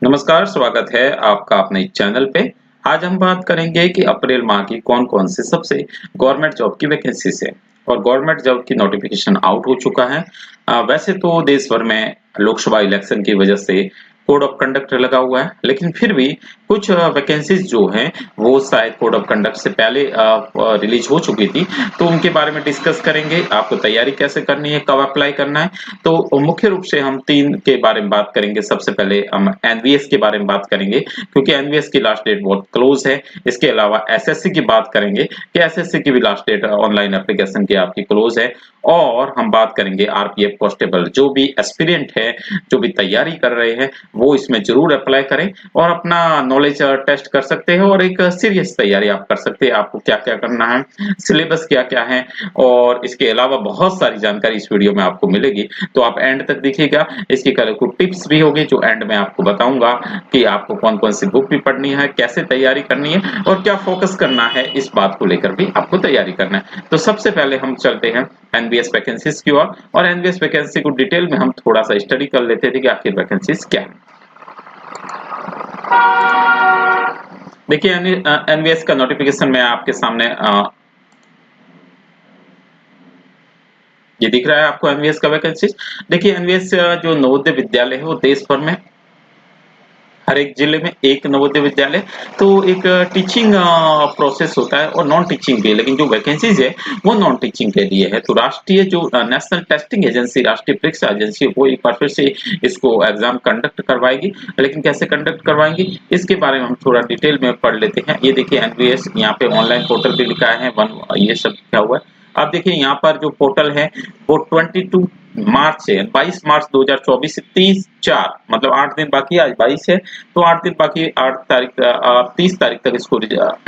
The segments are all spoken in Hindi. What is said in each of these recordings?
नमस्कार, स्वागत है आपका अपने चैनल पे। आज हम बात करेंगे कि अप्रैल माह की कौन-कौन सी सबसे गवर्नमेंट जॉब की वैकेंसीज़ है और गवर्नमेंट जॉब की नोटिफ़िकेशन आउट हो चुका है। वैसे तो देश भर में लोकसभा इलेक्शन की वजह से कोड ऑफ कंडक्ट लगा हुआ है, लेकिन फिर भी कुछ वैकेंसीज़ जो हैं, वो शायद कोड ऑफ कंडक्ट से पहले रिलीज़ हो चुकी थी, तो उनके बारे में डिस्कस करेंगे। आपको तैयारी कैसे करनी है, कब अप्लाई करना है, तो मुख्य रूप से हम 3 के बारे में बात करेंगे। सबसे पहले हम एनवीएस के बारे में बात करेंगे क्योंकि एनवीएस की लास्ट डेट बहुत क्लोज़ है। इसके अलावा एसएससी की बात करेंगे कि एसएससी की भी लास्ट डेट ऑनलाइन एप्लीकेशन की आपकी क्लोज़ है और हम बात करेंगे आरपीएफ कांस्टेबल जो भी एस्पिरेंट है, जो भी तैयारी कर रहे हैं, वो इसमें ज़रूर अप्लाई करें और अपना नॉलेज टेस्ट कर सकते हैं और एक सीरियस तैयारी आप कर सकते हैं। आपको क्या-क्या करना है, सिलेबस क्या-क्या है और इसके अलावा बहुत सारी जानकारी इस वीडियो में आपको मिलेगी। तो आप एंड तक देखिएगा। इसकी कुछ टिप्स भी होंगे जो एंड में आपको बताऊँगा कि आपको कौन-कौन सी बुक भी पढ़नी है, कैसे तैयारी करनी है और क्या फ़ोकस करना है, इस बात को लेकर भी आपको तैयारी करना है। तो सबसे पहले हम चलते हैं एनवीएस वैकेंसीज़ की ओर और एनवीएस वैकेंसी को डिटेल में हम थोड़ा-सा स्टडी कर लेते थे कि आखिर वैकेंसीज़ क्या है। देखिए एनवीएस का नोटिफ़िकेशन मैं आपके सामने ये दिख रहा है आपको एनवीएस का वैकेंसीज़। देखिए एनवीएस जो नवोदय विद्यालय है वो देश भर में हर एक जिले में एक नवोदय विद्यालय, तो एक टीचिंग प्रोसेस होता है और नॉन टीचिंग भी है, लेकिन जो वैकेंसीज़ है, वो नॉन टीचिंग के लिए है। तो राष्ट्रीय जो नेशनल टेस्टिंग एजेंसी, राष्ट्रीय परीक्षा एजेंसी, वो एक बार फिर से इसको एग्ज़ाम कंडक्ट करवाएगी, लेकिन कैसे कंडक्ट करवाएँगी, इसके बारे में हम थोड़ा डिटेल में पढ़ लेते हैं। ये देखिए एनवीएस यहाँ पे ऑनलाइन पोर्टल भी लिखा है, वन ये सब लिखा हुआ है। आप देखिए यहाँ पर जो पोर्टल है, वो 22 मार्च से 22 मार्च 2024 से 30/4 मतलब 8 दिन बाकी है, आज 22 है, तो 8 दिन बाकी 8 तारीख 30 तारीख तक इसको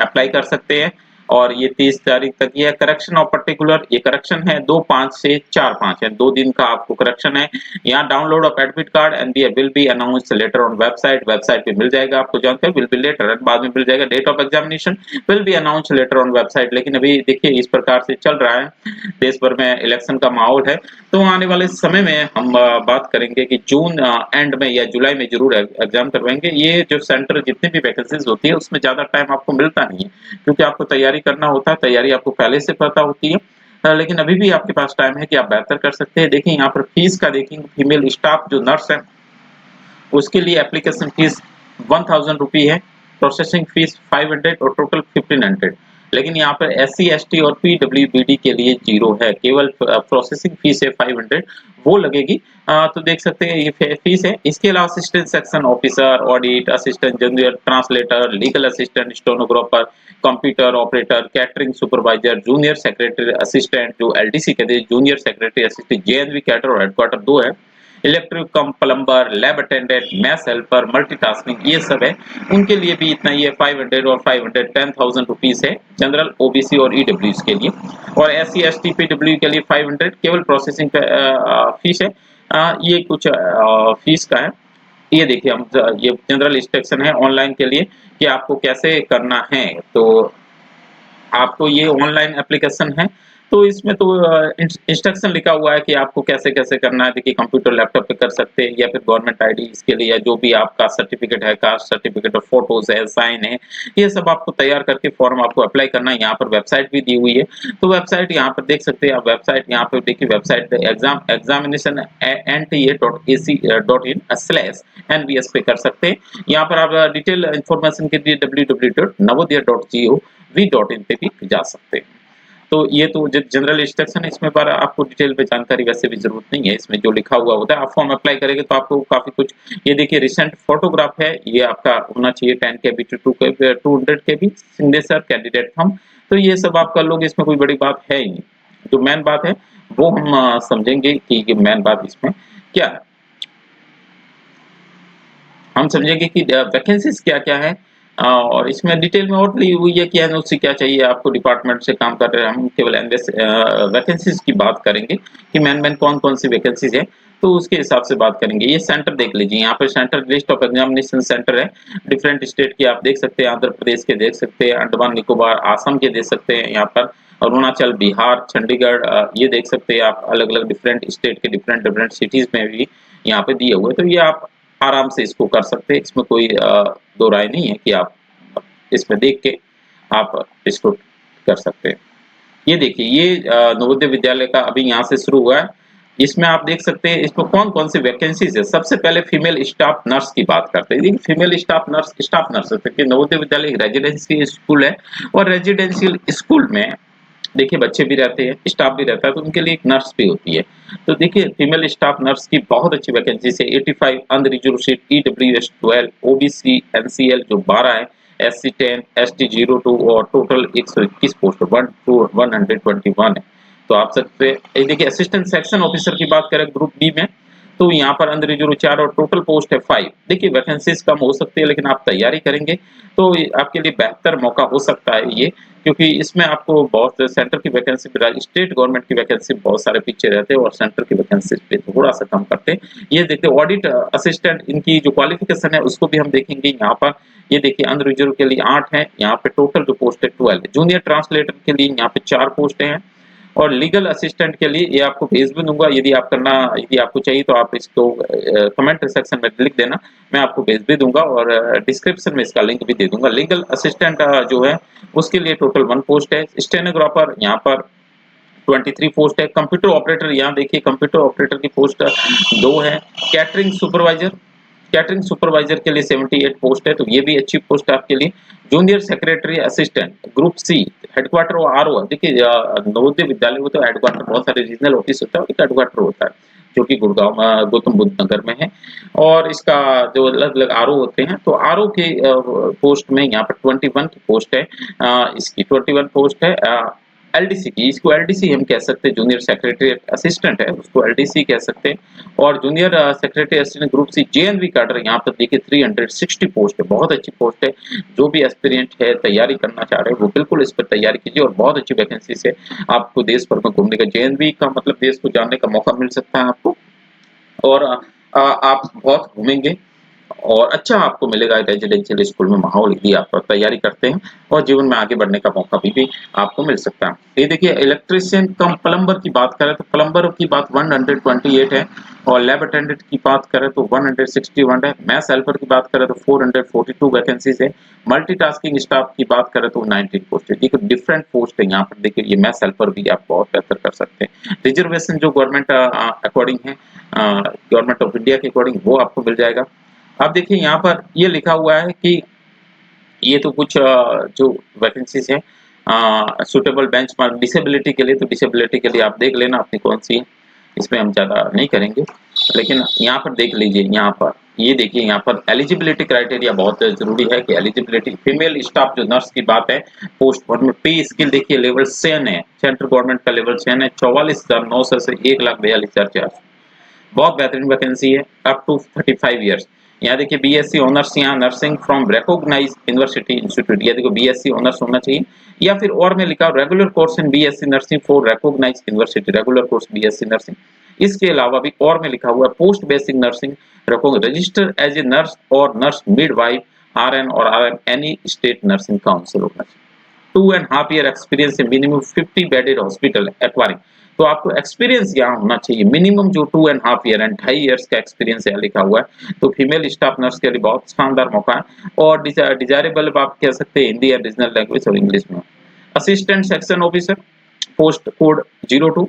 अप्लाई कर सकते हैं और ये 30 तारीख तक ये करेक्शन ऑफ पर्टिकुलर ये करेक्शन है 2/5 से 4/5 है, 2 दिन का आपको करेक्शन है। यहाँ download of admit card and will be announced later on website, website पे मिल जाएगा आपको जानकारी, विल बी लेटर बाद में मिल जाएगा। Date of examination will be announced later on website, लेकिन अभी देखिए इस प्रकार से चल रहा है, देश भर में इलेक्शन का माहौल है, तो आने वाले समय में हम बात करेंगे कि जून एंड में या जुलाई में ज़रूर एग्ज़ाम करवाएँगे। ये जो सेंटर जितनी भी वैकेंसीज़ होती है, उसमें ज़्यादा टाइम आपको मिलता नहीं है, क्योंकि आपको तैयारी करना होता है, तैयारी आपको पहले से पता होती है। लेकिन अभी भी आपके पास टाइम है कि आप बेहतर कर सकते हैं। देखिए यहाँ पर फीस का देखेंगे, फीमेल स्टाफ जो नर्स है, उसके लिए एप्लीकेशन फीस 1000 रुपये है, प्रोसेसिंग फीस 500 और टोटल 1500। लेकिन यहाँ पर एससी, एसटी और पीडब्ल्यूबीडी के लिए 0 है, केवल प्रोसेसिंग फीस है 500 वो लगेगी। तो देख सकते हैं ये फीस है। इसके अलावा assistant section officer, audit assistant, junior translator, legal assistant, stenographer, computer operator, catering supervisor, junior secretary assistant जो एलडीसी कहते हैं, junior secretary assistant, JNV cadre और हेडक्वार्टर 2 है। Electric cum plumber, lab attendant, maths helper, multitasking ये सब है। उनके लिए भी इतना ही है 500 और 500 10,000 रुपीज़ है जनरल, ओबीसी और ईडब्ल्यूज़ के लिए। और एससी, एसटी, पीडब्ल्यू के लिए 500 केवल प्रोसेसिंग फीस है। ये कुछ फीस का है। ये देखिए हम ये जनरल इंस्ट्रक्शन है ऑनलाइन के लिए कि आपको कैसे करना है। तो आपको ये ऑनलाइन एप्लीकेशन है, तो इसमें तो इंस्ट्रक्शन लिखा हुआ है कि आपको कैसे-कैसे करना है। देखिए कंप्यूटर, लैपटॉप पे कर सकते हैं या फिर गवर्नमेंट आईडी इसके लिए या जो भी आपका सर्टिफिकेट है, कास्ट सर्टिफिकेट और फोटोज़ है, साइन है, ये सब आपको तैयार करके फॉर्म आपको अप्लाई करना है। यहाँ पर वेबसाइट भी दी हुई है, तो वेबसाइट यहाँ पर देख सकते हैं आप। वेबसाइट यहाँ पे देखिए, वेबसाइट एग्जामिनेशन nta.ac.in/nvs पे कर सकते हैं। यहाँ पर आप डिटेल इन्फॉर्मेशन के लिए www.navodaya.gov.in पे भी जा सकते हैं। तो ये तो जनरल इंस्ट्रक्शन है, इसमें पर आपको डिटेल में जानकारी वैसे भी ज़रूरत नहीं है, इसमें जो लिखा हुआ होता है। आप फॉर्म अप्लाई करेंगे तो आपको काफ़ी कुछ ये देखिए रिसेंट फोटोग्राफ है, ये आपका होना चाहिए 10 KB to 200 KB, signature, candidate thumb, तो ये सब आप कर लोगे, इसमें कोई बड़ी बात है ही नहीं। जो मेन बात है वो हम समझेंगे कि मेन बात इसमें क्या है। हम समझेंगे कि वैकेंसीज़ क्या-क्या है और इसमें डिटेल में और ली हुई है कि एनओसी क्या चाहिए आपको, डिपार्टमेंट से काम कर रहे हैं। हम केवल वैकेंसीज़ की बात करेंगे कि मेन-मेन कौन-कौन सी वैकेंसीज़ है, तो उसके हिसाब से बात करेंगे। ये सेंटर देख लीजिए, यहाँ पे centre list of examination centre है। डिफरेंट स्टेट के आप देख सकते हैं, आंध्र प्रदेश के देख सकते हैं, अंडमान निकोबार, असम के देख सकते हैं यहाँ पर, अरुणाचल, बिहार, चंडीगढ़ ये देख सकते हैं आप। अलग-अलग डिफरेंट स्टेट के डिफरेंट सिटीज़ में भी यहाँ पे दिए हुए हैं। तो ये आप आराम से इसको कर सकते हैं, इसमें कोई दो राय नहीं है कि आप इसमें देख के आप इसको कर सकते हैं। ये देखिए, ये नवोदय विद्यालय का अभी यहाँ से शुरू हुआ है। इसमें आप देख सकते हैं इसमें कौन-कौन सी वैकेंसीज़ है। सबसे पहले फीमेल स्टाफ नर्स की बात करते हैं। देखिए फीमेल स्टाफ नर्स देखिए नवोदय विद्यालय एक रेजिडेंसी स्कूल है और रेजिडेंशियल स्कूल में देखिए बच्चे भी रहते हैं, स्टाफ भी रहता है, तो उनके लिए एक नर्स भी होती है। तो देखिए फीमेल स्टाफ नर्स की बहुत अच्छी वैकेंसीज है। 85 unreserved seat, EWS 12, OBC NCL जो 12 है, एससी 10, एसटी 02 और टोटल 121 पोस्ट 121 है। तो आप सकते ये देखिए असिस्टेंट सेक्शन ऑफिसर की बात करें ग्रुप बी में, तो यहाँ पर अनरिजर्व्ड 4 और टोटल पोस्ट है 5। देखिए वैकेंसीज कम हो सकती है लेकिन आप तैयारी करेंगे तो आपके लिए बेहतर मौका हो सकता है ये, क्योंकि इसमें आपको बहुत सेंटर की वैकेंसी, स्टेट गवर्नमेंट की वैकेंसी बहुत सारे पीछे रहते हैं और सेंटर की वैकेंसी पे थोड़ा सा कम करते हैं। ये देखिए ऑडिट असिस्टेंट इनकी जो क्वालिफिकेशन है उसको भी हम देखेंगे यहाँ पर। ये देखिए अनरिजर्व के लिए 8 है, यहाँ पे टोटल जो पोस्ट है 12 है। जूनियर ट्रांसलेटर के लिए यहाँ पे 4 पोस्ट हैं और लीगल असिस्टेंट के लिए ये आपको भेज भी दूंगा, यदि आपको चाहिए तो आप इसको कमेंट सेक्शन में लिख देना, मैं आपको भेज भी दूंगा और डिस्क्रिप्शन में इसका लिंक भी दे दूंगा। लीगल असिस्टेंट जो है उसके लिए टोटल 1 पोस्ट है। स्टेनोग्राफर यहाँ पर 23 पोस्ट है। कंप्यूटर ऑपरेटर यहाँ देखिए कंप्यूटर ऑपरेटर की पोस्ट 2 है। कैटरिंग सुपरवाइजर के लिए 78 पोस्ट है, तो ये भी अच्छी पोस्ट है आपके लिए। Junior secretary assistant group C, headquarter और आरओ, देखिए नवोदय विद्यालय में तो हेडक्वार्टर बहुत सारे रीजनल ऑफिस होता है, एक हेडक्वार्टर होता है जो कि गुड़गांव गौतम बुद्ध नगर में है और इसका जो अलग अलग आरओ होते हैं, तो आरओ के पोस्ट में यहाँ पर 21 की पोस्ट है। इसकी 21 पोस्ट है। एलडीसी की, इसको एलडीसी हम कह सकते हैं, जूनियर सेक्रेटरी असिस्टेंट है उसको एलडीसी कह सकते हैं। और junior secretary assistant group C JNV cadre यहाँ पर देखिए 360 पोस्ट है, बहुत अच्छी पोस्ट है। जो भी एस्पिरेंट है तैयारी करना चाह रहे हैं वो बिल्कुल इस पर तैयारी कीजिए और बहुत अच्छी वैकेंसी से आपको देश भर में घूमने का, जेएनवी का मतलब देश को जानने का मौका मिल सकता है आपको और आप बहुत घूमेंगे और अच्छा आपको मिलेगा रेजिडेंशियल स्कूल में माहौल यदि आप तैयारी करते हैं और जीवन में आगे बढ़ने का मौका भी आपको मिल सकता है। ये देखिए इलेक्ट्रिशियन कम प्लम्बर की बात करें तो प्लम्बर की बात 128 है और लैब अटेंडेंट की बात करें तो 161 है। मैथ हेल्पर की बात करें तो 442 वैकेंसीज है। मल्टीटास्किंग स्टाफ की बात करें तो 19 पोस्ट है। देखिए डिफरेंट पोस्ट है यहाँ पर, देखिए ये मैथ हेल्पर भी आप बहुत बेहतर कर सकते हैं। रिजर्वेशन जो गवर्नमेंट अकॉर्डिंग है, गवर्नमेंट ऑफ इंडिया के अकॉर्डिंग वो आपको मिल जाएगा। अब देखिए यहाँ पर ये लिखा हुआ है कि ये तो कुछ जो वैकेंसीज है सुटेबल बेंचमार्क डिसेबिलिटी के लिए, तो डिसेबिलिटी के लिए आप देख लेना अपनी कौन सी है, इसमें हम ज्यादा नहीं करेंगे लेकिन यहाँ पर देख लीजिए। यहाँ पर ये देखिए यहाँ पर एलिजिबिलिटी क्राइटेरिया बहुत जरूरी है कि एलिजिबिलिटी फीमेल स्टाफ जो नर्स की बात है पोस्ट 1 में पे स्किल देखिए लेवल 7 है, सेंट्रल गवर्नमेंट का लेवल 7 है। 44,900 से 1,42,400, बहुत बेहतरीन वैकेंसी है। Up to 35 years. यहाँ देखिए बीएससी ऑनर्स यहाँ nursing from recognised university institute, या देखो बीएससी ऑनर्स होना चाहिए या फिर और में लिखा regular course in BSc nursing for recognised university, regular course BSc nursing. इसके अलावा भी और में लिखा हुआ है post basic nursing register as a nurse और नर्स मिडवाइफ आरएन और RN any state nursing council होना चाहिए। 2.5 year experience in minimum 50 bedded hospital acquiring, तो आपको एक्सपीरियंस यहाँ होना चाहिए मिनिमम जो 2.5 ईयर एंड 2.5 ईयर्स का एक्सपीरियंस यहाँ लिखा हुआ है। तो फीमेल स्टाफ नर्स के लिए बहुत शानदार मौका है और डिजायरेबल आप कह सकते हैं हिंदी या रीजनल लैंग्वेज और इंग्लिश में। Assistant section officer post code 02।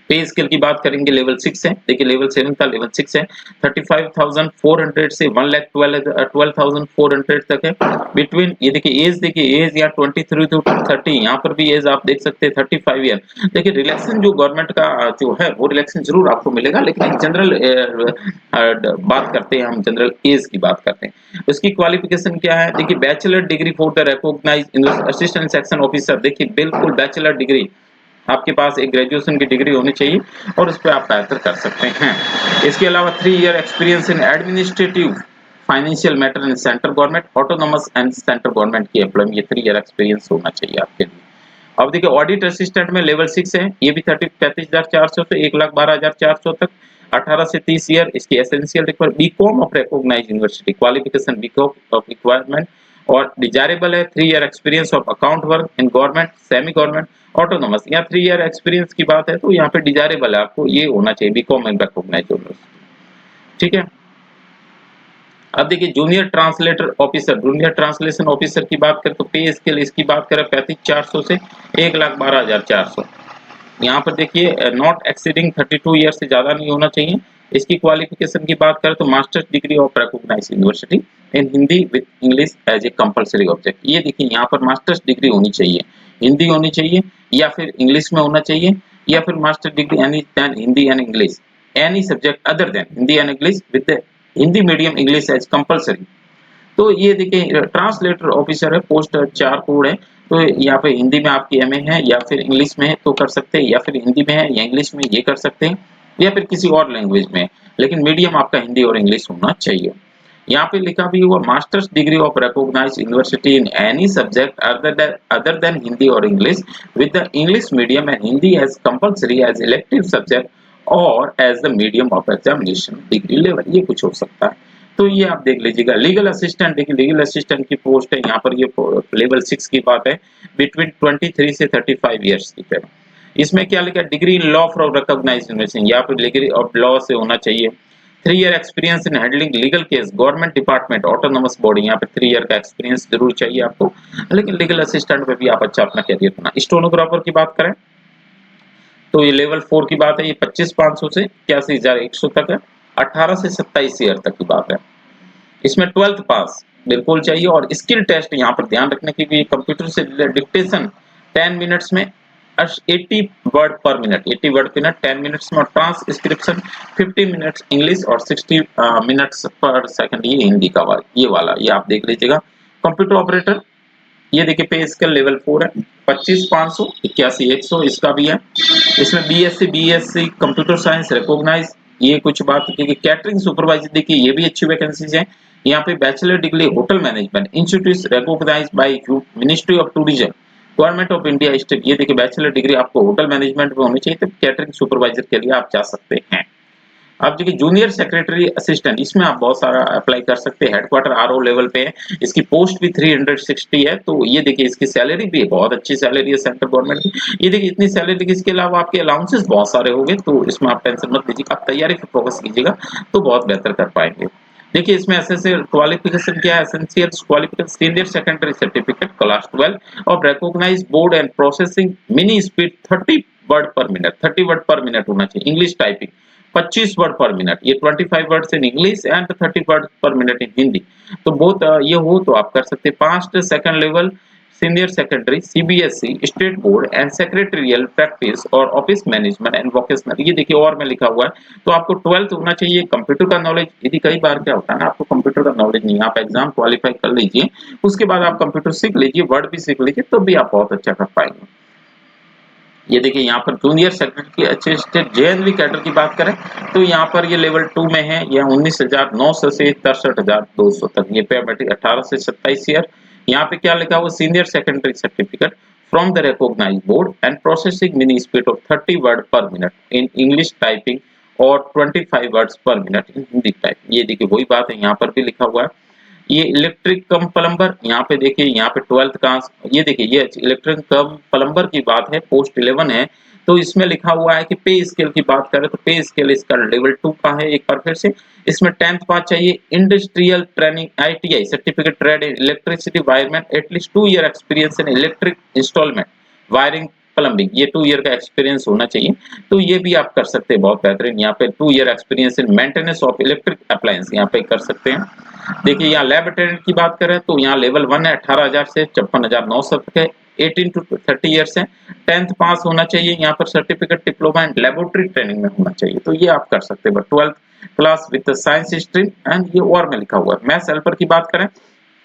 पे स्केल की बात करेंगे लेवल 6 है, देखिए लेवल 7 था लेवल 6 है। 35,400 से 1,12,400 तक है। बिटवीन ये देखिए एज यहाँ 23 टू 30, यहाँ पर भी एज आप देख सकते हैं 35 ईयर। देखिए रिलैक्सेशन जो गवर्नमेंट का जो है वो रिलैक्सेशन जरूर आपको मिलेगा, लेकिन एक जनरल बात करते हैं, हम जनरल एज की बात करते हैं। उसकी क्वालिफिकेशन क्या है, देखिए bachelor degree for the recognised assistant section officer, देखिए बिल्कुल बैचलर डिग्री आपके पास एक ग्रेजुएशन की डिग्री होनी चाहिए और उस पर आप बेहतर कर सकते हैं। इसके अलावा 3 year experience in administrative financial matter in central government autonomous and central government की एम्प्लॉयमेंट, ये 3 ईयर एक्सपीरियंस होना चाहिए आपके लिए। अब देखिए ऑडिट असिस्टेंट में लेवल 6 है, ये भी 35,400 से 1,12,400 तक। 18 से 30 ईयर इसकी essential require BCom of recognised university, qualification BCom of requirement और डिजायरेबल है 3 year experience of account work in government semi government autonomous. यहाँ 3 ईयर एक्सपीरियंस की बात है तो यहाँ पे डिजायरेबल है, आपको ये होना चाहिए बीकॉम एंड रिकॉग्नाइज्ड यूनिवर्सिटी, ठीक है। अब देखिए junior translator officer, junior translation officer की बात करें तो पे स्केल इसकी बात करें 35,400 से 1,12,400। यहाँ पर देखिए नॉट एक्सीडिंग 32 ईयर से ज़्यादा नहीं होना चाहिए। इसकी क्वालिफिकेशन की बात करें तो masters degree of recognised university in Hindi with English as a compulsory object. ये देखिए यहाँ पर मास्टर्स डिग्री होनी चाहिए, हिंदी होनी चाहिए या फिर इंग्लिश में होना चाहिए, या फिर master degree any than Hindi and English, any subject other than Hindi and English with Hindi medium English as compulsory. तो ये देखिए ट्रांसलेटर ऑफिसर है, पोस्ट 4 कोड है। तो यहाँ पे हिंदी में आपकी एमए है या फिर इंग्लिश में है तो कर सकते हैं, या फिर हिंदी में है या इंग्लिश में ये कर सकते हैं, या फिर किसी और लैंग्वेज में, लेकिन मीडियम आपका हिंदी और इंग्लिश होना चाहिए। यहाँ पे लिखा भी हुआ masters degree of recognised university in any subject other than Hindi और English with the English medium and Hindi as compulsory as elective subject और as the medium of examination degree level, ये कुछ हो सकता है। तो ये आप देख लीजिएगा। लीगल असिस्टेंट, देखिए लीगल असिस्टेंट की पोस्ट है यहाँ पर, ये लेवल 6 की बात है, बिटवीन 23 से 35 ईयर्स की है। इसमें क्या लिखा है, degree in law from recognised university, यहाँ पर डिग्री ऑफ लॉ से होना चाहिए। 3 year experience in handling legal case government department autonomous body, यहाँ पे 3 ईयर का एक्सपीरियंस जरूर चाहिए आपको, लेकिन लीगल असिस्टेंट में भी आप अच्छा अपना करियर बना। स्टेनोग्राफर की बात करें तो ये लेवल 4 की बात है, ये 25,500 से 81,100 तक है, 18 से 27 ईयर तक की बात है। इसमें 12th पास बिल्कुल चाहिए, और स्किल टेस्ट यहाँ पर ध्यान रखने की भी, कंप्यूटर से डिक्टेशन 10 मिनट्स में 80 word per minute, 80 word per minute 10 minutes में, और ट्रांसक्रिप्शन 50 मिनट्स इंग्लिश और 60 मिनट्स पर सेकंड ये हिंदी का ये वाला, ये आप देख लीजिएगा। कंप्यूटर ऑपरेटर, ये देखिए पे स्केल लेवल 4 है, 25,500 81,100 इसका भी है। इसमें बीएससी कंप्यूटर साइंस रिकॉग्नाइज, ये कुछ बात देखिए। कैटरिंग सुपरवाइजर, देखिए ये भी अच्छी वैकेंसीज है। यहाँ पे bachelor degree hotel management institute recognised by ministry of tourism government of India state, ये देखिए बैचलर डिग्री आपको होटल मैनेजमेंट में होनी चाहिए, तो कैटरिंग सुपरवाइजर के लिए आप जा सकते हैं। अब देखिए जूनियर सेक्रेटरी असिस्टेंट, इसमें आप बहुत सारा अप्लाई कर सकते हैं, हेडक्वार्टर आरओ लेवल पे है, इसकी पोस्ट भी 360 है। तो ये देखिए इसकी सैलरी भी बहुत अच्छी सैलरी है सेंट्रल गवर्नमेंट की। ये देखिए इतनी सैलरी की, इसके अलावा आपके अलाउंसेस बहुत सारे होंगे, तो इसमें आप टेंशन मत लीजिए, आप तैयारी पर फोकस कीजिएगा तो बहुत बेहतर कर पाएंगे। देखिए इसमें एसेंशियल क्वालिफिकेशन क्या है, essential qualification senior secondary certificate class 12 of recognised board and processing mini speed 30 word per minute, 30 word per minute होना चाहिए। English typing 25 word per minute, ये 25 words in English and 30 word per minute in Hindi. तो बहुत ये हो तो आप कर सकते हैं। Passed second level senior secondary CBSE state board and secretarial practice और ऑफिस मैनेजमेंट एंड वोकेशनल, ये देखिए और में लिखा हुआ है। तो आपको 12th होना चाहिए, कंप्यूटर का नॉलेज, यदि कई बार क्या होता है ना, आपको कंप्यूटर का नॉलेज नहीं, आप एग्जाम क्वालिफाई कर लीजिए, उसके बाद आप कंप्यूटर सीख लीजिए, वर्ड भी सीख लीजिए, तो भी आप बहुत अच्छा कर पाएंगे। ये देखिए यहाँ पर junior secretary assistant JNV cadre की बात करें तो यहाँ पर ये लेवल 2 में है, यह 19,900 से 63,200 तक, ये पे मैट्रिक 18 से 27 ईयर। यहाँ पे क्या लिखा हुआ, senior secondary certificate from the recognised board and processing mini speed of 30 word per minute in English typing और 25 वर्ड्स पर मिनट इन हिंदी टाइपिंग। ये देखिए वही बात है, यहाँ पर भी लिखा हुआ है। ये इलेक्ट्रिक कम प्लम्बर, यहाँ पे देखिए यहाँ पे 12th का, ये देखिए ये इलेक्ट्रिक कम प्लम्बर की बात है, पोस्ट 11 है। तो इसमें लिखा हुआ है कि पे स्केल की बात करें तो पे स्केल इसका लेवल 2 का है। एक बार फिर से इसमें 10th पास चाहिए, industrial training ITI certificate trade in electricity wireman at least 2 year experience in electric installment wiring plumbing, ये 2 ईयर का एक्सपीरियंस होना चाहिए। तो ये भी आप कर सकते हैं, बहुत बेहतरीन। यहाँ पे 2 year experience in maintenance of electric appliance यहाँ पे कर सकते हैं। देखिए यहाँ लैब अटेंडेंट की बात करें तो यहाँ लेवल 1 है, 18,000 से 56,900 तक है, 18 टू 30 ईयर्स है, 10th पास होना चाहिए। यहाँ पर certificate diploma and laboratory training में होना चाहिए, तो ये आप कर सकते हैं। But 12th class with science stream and ये और में लिखा हुआ है। मैथ्स हेल्पर की बात करें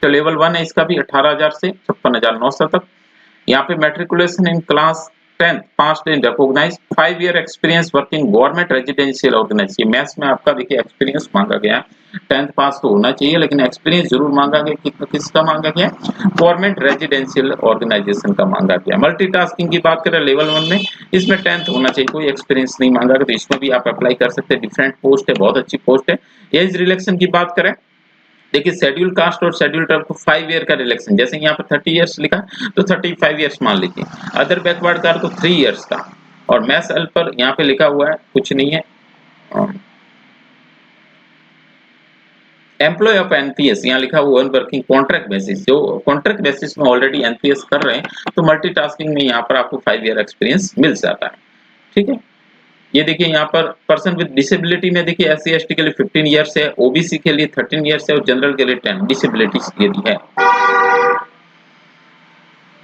तो लेवल 1 है, इसका भी 18,000 से 56,900 तक। यहाँ पे matriculation in class 10th passed in recognised 5 year experience working government residential organisation. Maths में आपका देखिए एक्सपीरियंस मांगा गया है, 10th पास तो होना चाहिए, लेकिन एक्सपीरियंस जरूर मांगा गया। किसका मांगा गया, गवर्नमेंट रेजिडेंशियल ऑर्गेनाइजेशन का मांगा गया। मल्टीटास्किंग की बात करें लेवल 1 में, इसमें 10th होना चाहिए, कोई एक्सपीरियंस नहीं मांगा गया, तो इसमें भी आप अप्लाई कर सकते हैं। डिफरेंट पोस्ट है, बहुत अच्छी पोस्ट है। एज रिलेक्शन की बात करें, देखिए शेड्यूल कास्ट और शेड्यूल ट्राइब को 5 ईयर का रिलेक्शन, जैसे यहाँ पर 30 ईयर्स लिखा तो 35 ईयर्स मान लीजिए। अदर बैकवर्ड कार को 3 ईयर्स का, और मैथ्स हेल्पर यहाँ पे लिखा हुआ है कुछ नहीं है, एम्प्लॉय ऑफ एनपीएस यहाँ लिखा हुआ है वर्किंग कॉन्ट्रैक्ट बेसिस, जो कॉन्ट्रैक्ट बेसिस में ऑलरेडी एनपीएस कर रहे हैं तो मल्टीटास्किंग में यहाँ पर आपको 5 ईयर एक्सपीरियंस मिल जाता है। ठीक है, ये देखिए यहाँ पर पर्सन विद डिसेबिलिटी में देखिए एससी एसटी के लिए 15 ईयर्स है, ओबीसी के लिए 13 ईयर्स है और जनरल के लिए 10 डिसेबिलिटीज के लिए है।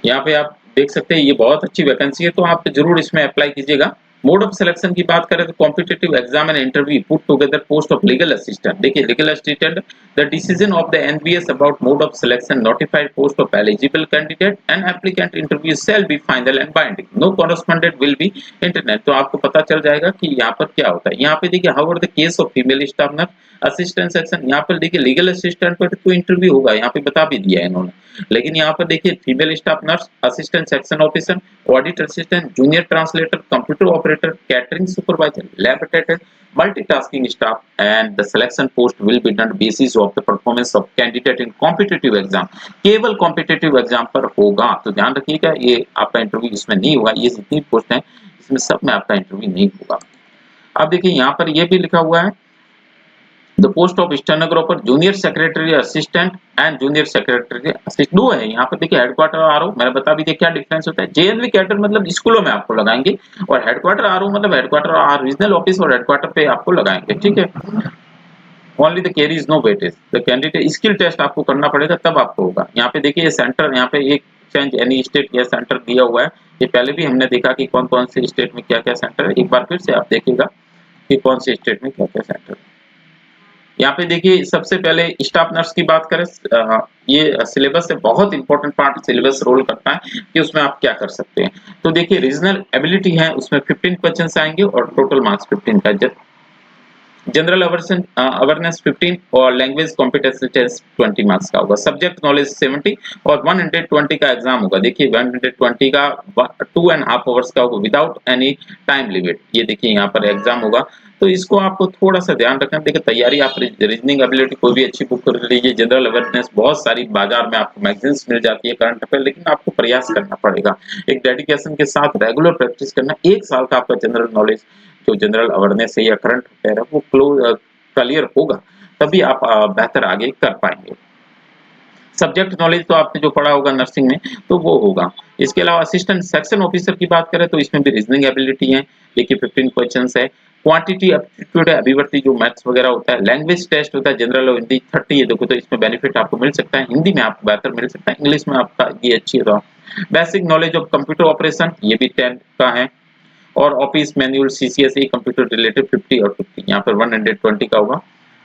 यहाँ पे आप देख सकते हैं ये बहुत अच्छी वैकेंसी है, तो आप जरूर इसमें अप्लाई कीजिएगा। मोड ऑफ सिलेक्शन की बात करें तो competitive exam and interview put together post of legal assistant. देखिए legal assistant, the decision of the NBS about mode of selection notified post of eligible candidate and applicant interview shall be final and binding, no correspondent will be internet. तो आपको पता चल जाएगा कि यहाँ पर क्या होता है। यहाँ पे देखिए how are the case of female staff nurse assistant section, यहाँ पर देखिए लीगल असिस्टेंट पर तो इंटरव्यू होगा, यहाँ पे बता भी दिया है इन्होंने, लेकिन यहाँ पर देखिए female staff nurse, assistant section officer, audit assistant, junior translator, computer operator, catering supervisor, lab attendant, multitasking staff and the selection post will be done basis of the performance of candidate in competitive exam. केवल कॉम्पिटिटिव एग्जाम पर होगा, तो ध्यान रखिएगा ये आपका इंटरव्यू इसमें नहीं होगा। ये जितनी पोस्ट है इसमें सब में आपका इंटरव्यू नहीं होगा। अब देखिए यहाँ पर ये भी लिखा हुआ है the post of stenographer, junior secretary assistant and junior secretary assistant, दो है यहाँ पर। देखिए हेडक्वार्टर आरओ, मैंने बता भी दिया क्या डिफरेंस होता है। जेएनवी कैडर मतलब स्कूलों में आपको लगाएंगे, और हेडक्वार्टर आरओ मतलब हेडक्वार्टर रीजनल ऑफिस और हेडक्वार्टर पे आपको लगाएंगे। ठीक है, only the carry is no weightage, the candidate skill test आपको करना पड़ेगा तब आपको होगा। यहाँ पे देखिए ये सेंटर, यहाँ पे एक चेंज एनी स्टेट या सेंटर दिया हुआ है, ये पहले भी हमने देखा कि कौन कौन से स्टेट में क्या क्या सेंटर है। एक बार फिर से आप देखिएगा कि कौन से स्टेट में क्या क्या सेंटर है। यहाँ पे देखिए सबसे पहले स्टाफ नर्स की बात करें, ये सिलेबस से बहुत इंपॉर्टेंट पार्ट सिलेबस रोल करता है कि उसमें आप क्या कर सकते हैं। तो देखिए रीजनल एबिलिटी है, उसमें 15 क्वेश्चंस आएंगे और टोटल मार्क्स 15 का। जनरल अवेयरनेस 15 और लैंग्वेज कॉम्पिटेंसी टेस्ट 20 मार्क्स का होगा। सब्जेक्ट नॉलेज 70 और 120 का एग्जाम होगा। देखिए 120 का 2.5 आवर्स का होगा विदाउट एनी टाइम लिमिट। ये देखिए यहाँ पर एग्जाम होगा, तो इसको आपको थोड़ा सा ध्यान रखना। देखिए तैयारी आप रीजनिंग एबिलिटी कोई भी अच्छी बुक कर लीजिए। जनरल अवेयरनेस बहुत सारी बाजार में आपको मैगजीन्स मिल जाती है करंट अफेयर, लेकिन आपको प्रयास करना पड़ेगा, एक डेडिकेशन के साथ रेगुलर प्रैक्टिस करना। एक साल का आपका जनरल नॉलेज जो जनरल अवेयरनेस है या करंट अफेयर है वो क्लियर होगा, तभी आप बेहतर आगे कर पाएंगे। सब्जेक्ट नॉलेज तो आपने जो पढ़ा होगा नर्सिंग में तो वो होगा। इसके अलावा असिस्टेंट सेक्शन ऑफिसर की बात करें तो इसमें भी रीजनिंग एबिलिटी है। देखिए 15 क्वेश्चंस है। क्वांटिटी एप्टीट्यूड है, अभिवर्ती जो मैथ्स वगैरह होता है। लैंग्वेज टेस्ट होता है जनरल और हिंदी 30 है। देखो तो इसमें बेनिफिट आपको मिल सकता है, हिंदी में आपको बेहतर मिल सकता है, इंग्लिश में आपका ये अच्छी होगा। Basic knowledge of computer operation ये भी 10 का है, और ऑफिस मैनुअल सीसीएसई कंप्यूटर रिलेटेड 50 और 50 यहाँ पर 120 का होगा।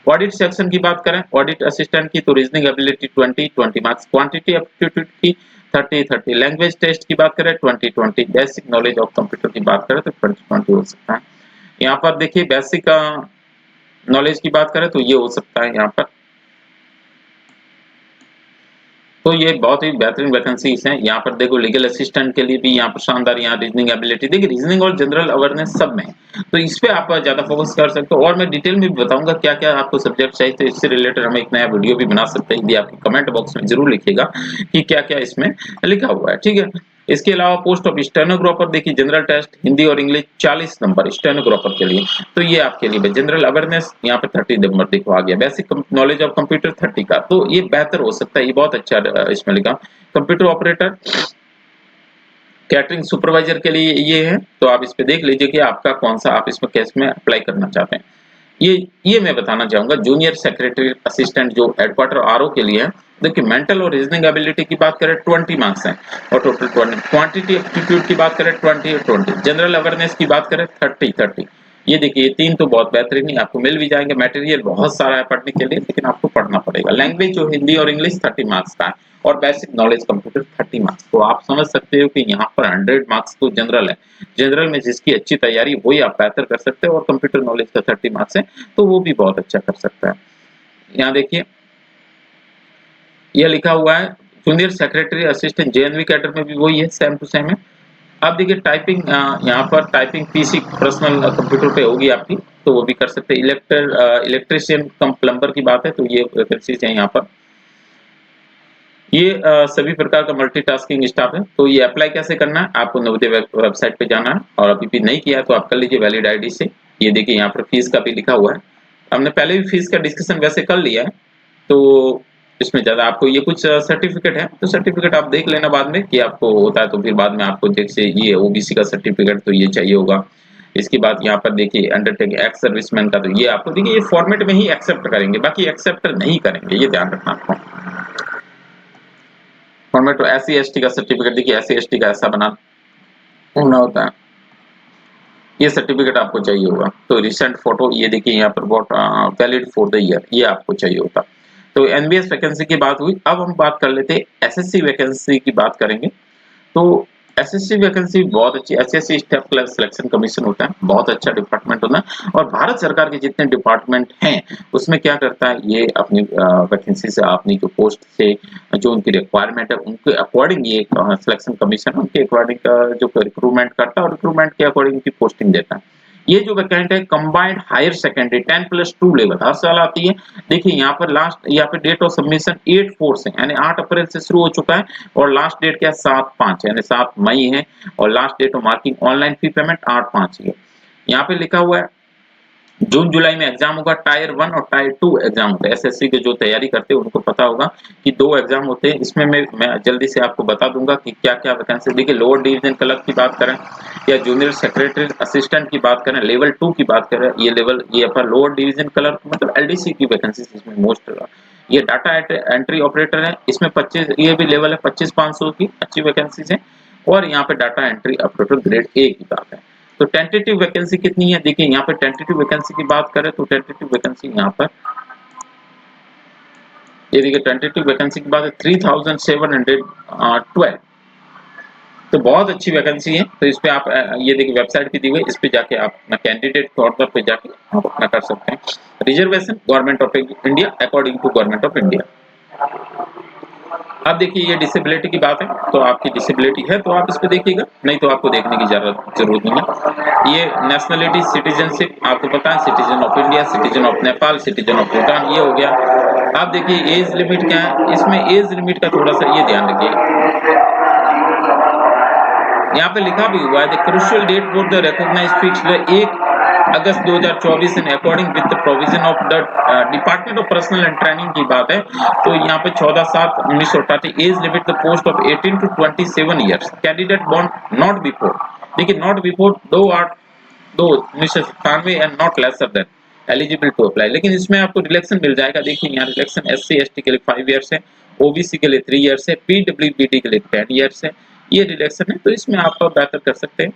ऑडिट सेक्शन की बात करें, ऑडिट असिस्टेंट की तो reasoning ability 20 marks, quantity aptitude की 30, लैंग्वेज टेस्ट की बात करें 20, बेसिक नॉलेज ऑफ कंप्यूटर की बात करें तो 20 हो सकता है। यहाँ पर देखिए बेसिक नॉलेज की बात करें तो ये हो सकता है यहाँ पर। तो ये बहुत ही बेहतरीन वैकेंसीज हैं। यहाँ पर देखो लीगल असिस्टेंट के लिए भी यहाँ पर शानदार, यहाँ रीजनिंग एबिलिटी देखिए, रीजनिंग और जनरल अवेयरनेस सब में, तो इस पे आप ज्यादा फोकस कर सकते हो। और मैं डिटेल में भी बताऊंगा क्या क्या आपको सब्जेक्ट चाहिए, तो इससे रिलेटेड हम एक नया वीडियो भी बना सकते हैं। यदि आपकी कमेंट बॉक्स में जरूर लिखिएगा कि क्या क्या इसमें लिखा हुआ है। ठीक है, इसके अलावा पोस्ट ऑफ स्टेनोग्राफर देखिए जनरल टेस्ट हिंदी और इंग्लिश 40 नंबर स्टेनोग्राफर के लिए, तो ये आपके लिए। जनरल अवेयरनेस यहाँ पे 30 नंबर देखो आ गया। बेसिक नॉलेज ऑफ कंप्यूटर 30 का, तो ये बेहतर हो सकता है, ये बहुत अच्छा इसमें लिखा। कंप्यूटर ऑपरेटर कैटरिंग सुपरवाइजर के लिए ये है, तो आप इस पे देख लीजिए कि आपका कौन सा आप इसमें केस में अप्लाई करना चाहते हैं। ये मैं बताना चाहूंगा। जूनियर सेक्रेटरी असिस्टेंट जो हेडक्वार्टर आरओ के लिए है, देखिए मेंटल और रीजनिंग एबिलिटी की बात करें 20 मार्क्स हैं और टोटल 20। क्वांटिटी एप्टीट्यूड की बात करें 20, जनरल अवेयरनेस की बात करें 30। ये देखिए 3 तो बहुत बेहतरीन ही आपको मिल भी जाएंगे। मटेरियल बहुत सारा है पढ़ने के लिए, लेकिन आपको पढ़ना पड़ेगा। लैंग्वेज जो हिंदी और इंग्लिश 30 मार्क्स का है, और बेसिक नॉलेज कंप्यूटर 30 मार्क्स। तो आप समझ सकते हो कि यहाँ पर 100 मार्क्स तो जनरल है। जनरल में जिसकी अच्छी तैयारी वही आप बेहतर कर सकते हो, और कंप्यूटर नॉलेज का 30 मार्क्स है तो वो भी बहुत अच्छा कर सकता है। यहाँ देखिए यह लिखा हुआ है junior secretary assistant JNV cadre में भी वही है, सेम टू सेम है। अब देखिए टाइपिंग, यहाँ पर टाइपिंग पीसी पर्सनल कंप्यूटर पे होगी आपकी, तो वो भी कर सकते हैं। इलेक्ट्रिशियन कम प्लम्बर की बात है तो ये वैकेंसीज है यहाँ पर। ये सभी प्रकार का मल्टीटास्किंग स्टाफ है। तो ये अप्लाई कैसे करना है, आपको नवोदय वेबसाइट पे जाना है, और अभी भी नहीं किया तो आप कर लीजिए वैलिड आईडी से। ये देखिए यहाँ पर फीस का भी लिखा हुआ है, हमने पहले भी फीस का डिस्कशन वैसे कर लिया है, तो इसमें ज़्यादा आपको ये कुछ सर्टिफिकेट है, तो सर्टिफिकेट आप देख लेना बाद में कि आपको होता है, तो फिर बाद में आपको जैसे ये ओबीसी का सर्टिफिकेट तो ये चाहिए होगा। इसके बाद यहाँ पर देखिए अंडरटेकिंग एक्स सर्विसमैन का, तो ये आपको देखिए ये फॉर्मेट में ही एक्सेप्ट करेंगे, बाकी एक्सेप्ट नहीं करेंगे, ये ध्यान रखना आपको। फॉर्मेट तो SC/ST का सर्टिफिकेट, देखिए SC/ST का ऐसा बना होना होता है, ये सर्टिफिकेट आपको चाहिए होगा। तो रिसेंट फोटो ये देखिए यहाँ पर what valid for the year, ये आपको चाहिए होता। तो एनबीएस वैकेंसी की बात हुई, अब हम बात कर लेते हैं एसएससी वैकेंसी की बात करेंगे। तो एसएससी वैकेंसी बहुत अच्छी, एसएससी स्टाफ सिलेक्शन कमीशन होता है, बहुत अच्छा डिपार्टमेंट होता है, और भारत सरकार के जितने डिपार्टमेंट हैं उसमें क्या करता है, ये अपनी वैकेंसी से अपनी जो पोस्ट से जो उनकी रिक्वायरमेंट है उनके अकॉर्डिंग ये सिलेक्शन कमीशन उनके अकॉर्डिंग जो रिक्रूटमेंट करता है और रिक्रूटमेंट के अकॉर्डिंग उनकी पोस्टिंग देता है। ये जो वैकेंट है कंबाइंड हायर सेकेंडरी 10+2 लेवल हर साल आती है। देखिए यहाँ पर लास्ट, यहाँ पे डेट ऑफ सबमिशन 8/4 से यानी 8 अप्रैल से शुरू हो चुका है, और लास्ट डेट क्या है 7/5 यानी 7 मई है, और last date of marking online fee payment 8/5 है। यहाँ पे लिखा हुआ है जून जुलाई में एग्जाम होगा, टायर 1 और टायर 2 एग्जाम होता है। एसएससी के जो तैयारी करते हैं उनको पता होगा कि 2 एग्जाम होते हैं। इसमें मैं जल्दी से आपको बता दूंगा कि क्या क्या वैकेंसी। देखिए लोअर डिवीजन क्लर्क की बात करें या जूनियर सेक्रेटरी असिस्टेंट की बात करें, लेवल 2 की बात करें, ये लेवल ये अपन लोअर डिवीजन क्लर्क मतलब एलडीसी की वैकेंसी इसमें मोस्ट। ये डाटा एंट्री ऑपरेटर है, इसमें 25 ये भी लेवल है 25,500 की अच्छी वैकेंसीज है। और यहाँ पे data entry operator grade A की बात है। तो टेंटेटिव वैकेंसी कितनी है, देखिए यहाँ पे टेंटेटिव वैकेंसी की बात करें तो टेंटेटिव वैकेंसी यहाँ पर ये देखिए टेंटेटिव वैकेंसी की बात है 3712। तो बहुत अच्छी वैकेंसी है। तो इस पे आप ये देखिए वेबसाइट भी दी हुई है, इस पे जाके आप अपना कैंडिडेट तौर पे जाके आप अपना कर सकते हैं। Reservation government of India according to government of India. अब देखिए ये डिसेबिलिटी की बात है, तो आपकी डिसेबिलिटी है तो आप इस पे देखिएगा, नहीं तो आपको देखने की जरूरत नहीं है। ये नेशनलिटी सिटीजनशिप आपको पता है, citizen of India, citizen of Nepal, citizen of Bhutan, ये हो गया। आप देखिए एज लिमिट क्या है, इसमें एज लिमिट का थोड़ा सा ये ध्यान रखिए, यहाँ पे लिखा भी हुआ है the crucial date for the recognised fixed 1 August 2024 in according with the provision of the department of personal and training की बात है। तो यहाँ पे 14/7/1988 age limit the post of 18 to 27 years candidate born not before, देखिए not before 2/8/1997 and not lesser than eligible to apply. लेकिन इसमें आपको रिलैक्सन मिल जाएगा, देखिए यहाँ रिलैक्सन SC/ST के लिए 5 ईयर्स है, ओबीसी के लिए 3 ईयर्स है, पीडब्ल्यूबीडी के लिए 10 ईयर्स है, ये रिलैक्सन है। तो इसमें आप बेहतर कर सकते हैं।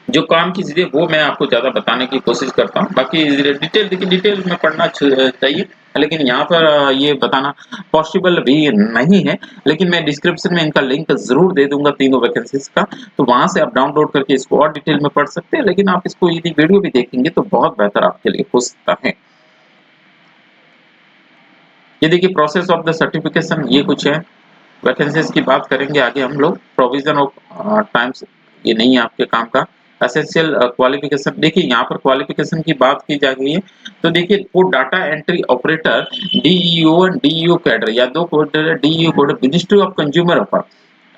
जो काम की चीजें वो मैं आपको ज्यादा बताने की कोशिश करता हूँ, बाकी डिटेल देखिए डिटेल में पढ़ना चाहिए, लेकिन यहाँ पर ये बताना पॉसिबल भी नहीं है। लेकिन मैं डिस्क्रिप्शन में इनका लिंक जरूर दे दूंगा तीनों वैकेंसीज का, तो वहां से आप डाउनलोड करके इसको और डिटेल में पढ़ सकते हैं। लेकिन आप इसको यदि वीडियो भी देखेंगे तो बहुत बेहतर आपके लिए हो सकता है। ये देखिए प्रोसेस ऑफ द सर्टिफिकेशन, ये कुछ है। वैकेंसीज की बात करेंगे आगे हम लोग, प्रोविजन ऑफ टाइम्स ये नहीं है आपके काम का। एसेंशियल क्वालिफिकेशन, देखिए यहाँ पर क्वालिफिकेशन की बात की जा रही है, तो देखिए वो data entry operator DEO and DEO cadre या दो code DEO code ministry of consumer affair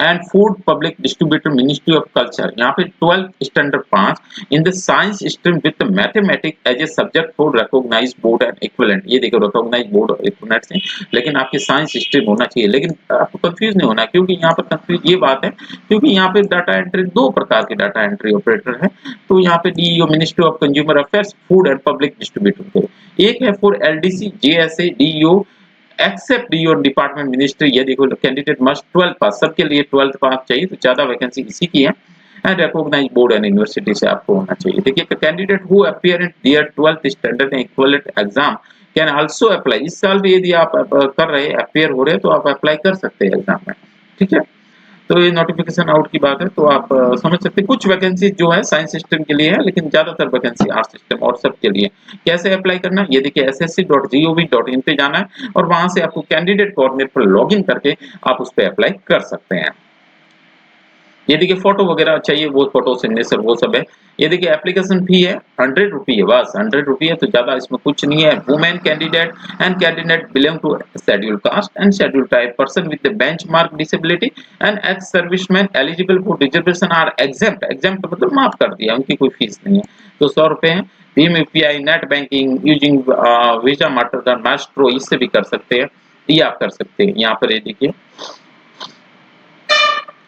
and food public distributor ministry of culture. यहाँ पे 12th standard 5 in the science stream with mathematics as a subject for recognise board and equivalent. ये देखो रिकॉग्नाइज बोर्ड और इक्विवेलेंट से, लेकिन आपकी साइंस स्ट्रीम होना चाहिए। लेकिन आपको कंफ्यूज नहीं होना, क्योंकि यहाँ पर कंफ्यूज ये बात है क्योंकि यहाँ पे डाटा एंट्री दो प्रकार के डाटा एंट्री ऑपरेटर है। तो यहाँ पे DEO ministry of consumer affairs food and public distributor, एक है for LDC JSA DEO except your department ministry. ये देखो कैंडिडेट मस्ट 12th पास, सबके लिए 12th पास चाहिए, तो ज्यादा वैकेंसी इसी की है। And recognised board and university से आपको होना चाहिए। देखिए candidate who appear in their 12th standard and equivalent exam can also apply. इस साल भी यदि आप कर रहे हैं अपीयर हो रहे हैं तो आप अप्लाई कर सकते हैं एग्जाम में, ठीक है। तो ये नोटिफिकेशन आउट की बात है, तो आप समझ सकते हैं कुछ वैकेंसी जो है साइंस सिस्टम के लिए है, लेकिन ज्यादातर वैकेंसी आर्ट सिस्टम और सब के लिए। कैसे अप्लाई करना है, ये देखिए ssc.gov.in पे जाना है और वहां से आपको कैंडिडेट कोऑर्डिनेट पर लॉगिन करके आप उस पर अप्लाई कर सकते हैं। ये देखिए फोटो वगैरह चाहिए, वो फोटो सिग्नेचर वो सब है। ये देखिए एप्लीकेशन फी है 100 रुपये, बस 100 रुपये, तो ज्यादा इसमें कुछ नहीं है। Women candidate and candidate belong to schedule caste and schedule tribe, person with benchmark disability and ex serviceman eligible for reservation are exempt. Exempt मतलब माफ कर दिया, उनकी कोई फीस नहीं है। तो 100 रुपए है। Bhim UPI, net banking using visa, Mastercard, maestro, इससे भी कर सकते हैं। ये आप कर सकते हैं। यहाँ पर ये देखिए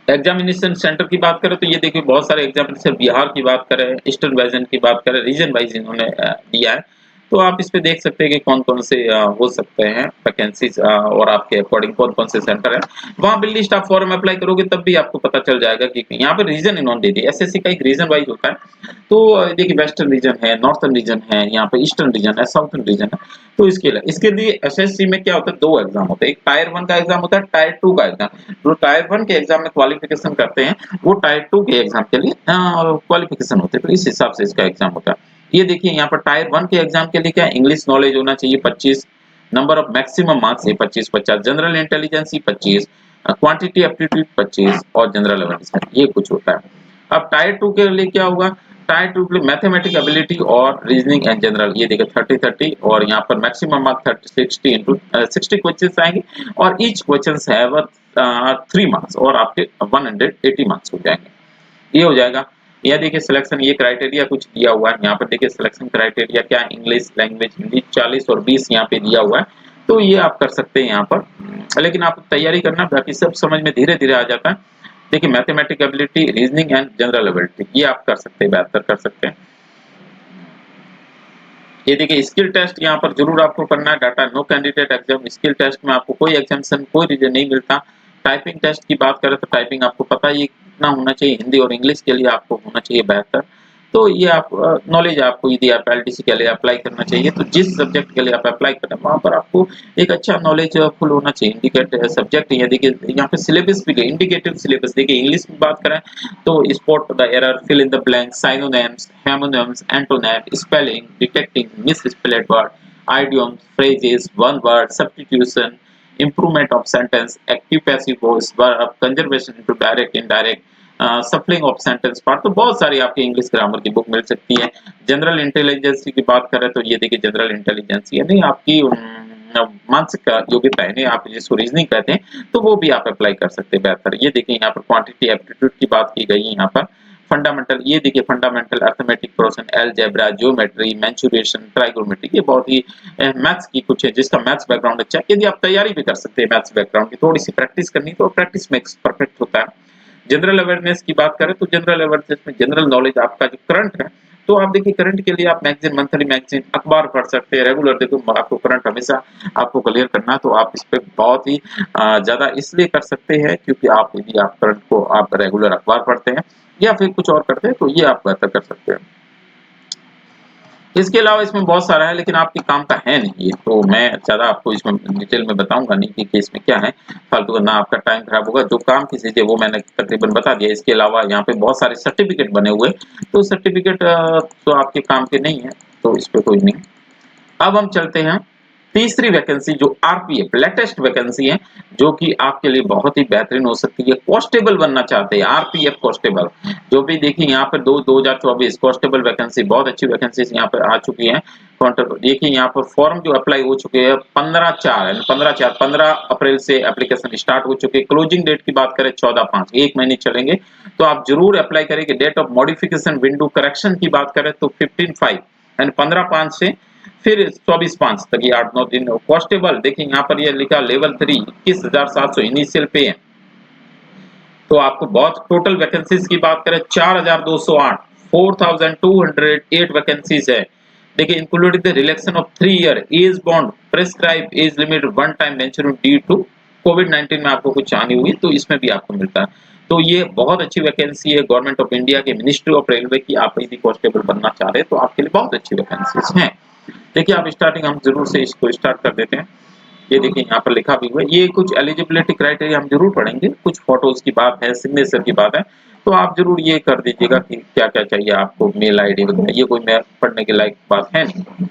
एग्जामिनेशन सेंटर की बात करें तो ये देखिए बहुत सारे एग्जामिनेशन, बिहार की बात करें, ईस्टर्न रीजन की बात करें, रीजन वाइज इन्होंने दिया है। तो आप इस पे देख सकते हैं कि कौन-कौन से हो सकते हैं वैकेंसीज, और आपके अकॉर्डिंग कौन-कौन से सेंटर है। वहाँ पे लिस्ट आप फॉर्म अप्लाई करोगे तब भी आपको पता चल जाएगा कि यहाँ पे रीजन इन्होंने दे दिया। एसएससी का एक रीजन वाइज होता है। तो देखिए वेस्टर्न रीजन है, नॉर्थर्न रीजन है, यहाँ पे ईस्टर्न रीजन है, साउथर्न रीजन है। तो इसके लिए एसएससी में क्या होता है, 2 एग्जाम होते हैं। एक टायर 1 का एग्जाम होता है, टायर 2 का एग्जाम। जो टायर 1 के एग्जाम में क्वालिफिकेशन करते हैं, वो टायर 2 के एग्जाम के लिए क्वालिफिकेशन होते हैं। तो इस हिसाब से इसका एग्जाम होता है। ये देखिए यहाँ पर टायर 1 के एग्जाम के लिए क्या है, इंग्लिश नॉलेज होना चाहिए 25, नंबर ऑफ मैक्सिमम मार्क्स है 25-50, जनरल इंटेलिजेंस 25, क्वांटिटी एप्टीट्यूड 25 और जनरल अवेयरनेस ये कुछ होता है। अब टायर 2 के लिए क्या होगा, टायर 2 के लिए मैथमेटिक एबिलिटी और रीजनिंग एंड जनरल, ये देखिए 30-30 और यहाँ पर मैक्सिमम मार्क 30-60 इंटू 60 क्वेश्चन आएंगे और ईच क्वेश्चन है 3 मार्क्स और आपके 180 मार्क्स हो जाएंगे। ये हो जाएगा। यह देखिए सिलेक्शन, ये क्राइटेरिया कुछ दिया हुआ है। यहाँ पर देखिए सिलेक्शन क्राइटेरिया क्या है, इंग्लिश लैंग्वेज हिंदी 40 और 20 यहाँ पे दिया हुआ है। तो ये आप कर सकते हैं यहाँ पर, लेकिन आप तैयारी करना, बाकी सब समझ में धीरे धीरे आ जाता है। देखिए mathematic ability, reasoning and general ability ये आप कर सकते हैं, बेहतर कर सकते हैं। ये देखिए स्किल टेस्ट यहाँ पर जरूर आपको करना है। Data no candidate exam, skill test में आपको कोई एग्जामिशन कोई रीजन नहीं मिलता। टाइपिंग टेस्ट की बात करें तो टाइपिंग आपको पता ही कितना होना चाहिए, हिंदी और इंग्लिश के लिए आपको होना चाहिए बेहतर। तो ये आप नॉलेज आपको यदि आप एलटीसी के लिए अप्लाई करना चाहिए तो जिस सब्जेक्ट के लिए आप अप्लाई कर रहे हैं वहाँ पर आपको एक अच्छा नॉलेज फुल होना चाहिए। इंडिकेट सब्जेक्ट ये देखिए यहाँ पे सिलेबस भी इंडिकेटिव सिलेबस देखिए, इंग्लिश में बात करें तो spot the error, fill in the blanks, synonyms, homonyms, antonym, spelling, detecting misspelled word, idioms, phrases, one word, substitution, improvement of sentence, active passive voice, verb, conjugation into direct, indirect, सफलिंग of sentence part. तो बहुत सारी आपकी इंग्लिश ग्रामर की बुक मिल सकती है। जनरल इंटेलिजेंस की बात करें तो ये देखिए जनरल इंटेलिजेंस यानी आपकी मानसिक योग्यता है, आप जिसको रीजनिंग कहते हैं, तो वो भी आप अप्लाई कर सकते हैं बेहतर। ये देखिए यहाँ पर क्वांटिटी एप्टीट्यूड की बात की गई है। यहाँ पर फंडामेंटल, ये देखिए fundamental arithmetic process, algebra, geometry, mensuration, trigonometry, ये बहुत ही मैथ्स की कुछ है जिसका मैथ्स बैकग्राउंड अच्छा है। यदि आप तैयारी भी कर सकते हैं मैथ्स बैकग्राउंड की, थोड़ी सी प्रैक्टिस करनी तो प्रैक्टिस मेक्स परफेक्ट होता है। जनरल अवेयरनेस की बात करें तो जनरल अवेयरनेस में जनरल नॉलेज आपका जो करंट है, तो आप देखिए करंट के लिए आप मैगजीन, मंथली मैगजीन, अखबार पढ़ सकते हैं। रेगुलर देखो आपको करंट हमेशा आपको क्लियर करना है, तो आप इस पे बहुत ही ज्यादा इसलिए कर सकते हैं क्योंकि आप यदि आप करंट को आप रेगुलर अखबार पढ़ते हैं या फिर कुछ और करते हैं तो ये आप बेहतर कर सकते हैं। इसके अलावा इसमें बहुत सारा है लेकिन आपके काम का है नहीं ये, तो मैं ज़्यादा आपको इसमें डिटेल में बताऊंगा नहीं कि इसमें क्या है, फालतू का ना आपका टाइम खराब होगा। जो काम की चीज़ें वो मैंने तकरीबन बता दिया। इसके अलावा यहाँ पे बहुत सारे सर्टिफिकेट बने हुए, तो सर्टिफिकेट तो आपके काम के नहीं है, तो इस पे कोई नहीं। अब हम चलते हैं तीसरी वैकेंसी जो आरपीएफ लेटेस्ट वैकेंसी है, जो कि आपके लिए बहुत ही बेहतरीन हो सकती है। कांस्टेबल बनना चाहते हैं, आरपीएफ कांस्टेबल, जो भी देखिए यहाँ पर 2024 कांस्टेबल वैकेंसी, बहुत अच्छी वैकेंसी यहाँ पर आ चुकी है। देखिए यहाँ पर फॉर्म जो अप्लाई हो चुके हैं 15 अप्रैल से एप्लीकेशन स्टार्ट हो चुके हैं। क्लोजिंग डेट की बात करें 14/5, 1 महीने चलेंगे, तो आप जरूर अप्लाई करेंगे। Date of modification window correction की बात करें तो 15/5 यानी 15/5 से फिर 24/5 तक, ये 8-9 दिन। कांस्टेबल देखिए यहाँ पर ये लिखा लेवल 3 21,700 इनिशियल पे है। तो आपको बहुत टोटल वैकेंसीज की बात करें 4,208, 4,208 वैकेंसीज है। देखिए including the relaxation of 3 year age bond, prescribe age limit, one time mention due to कोविड-19 में आपको कुछ हानि हुई तो इसमें भी आपको मिलता है। तो ये बहुत अच्छी वैकेंसी है गवर्नमेंट ऑफ इंडिया के मिनिस्ट्री ऑफ रेलवे की। आप यदि कांस्टेबल बनना चाह रहे हैं तो आपके लिए बहुत अच्छी वैकेंसीज हैं। देखिए आप स्टार्टिंग हम जरूर से इसको स्टार्ट कर देते हैं। ये देखिए यहाँ पर लिखा भी हुआ है, ये कुछ एलिजिबिलिटी क्राइटेरिया हम जरूर पढ़ेंगे, कुछ फोटोज की बात है, सिग्नेचर की बात है, तो आप जरूर ये कर दीजिएगा कि क्या क्या चाहिए आपको, मेल आईडी वगैरह, ये कोई मैं पढ़ने के लायक बात है नहीं।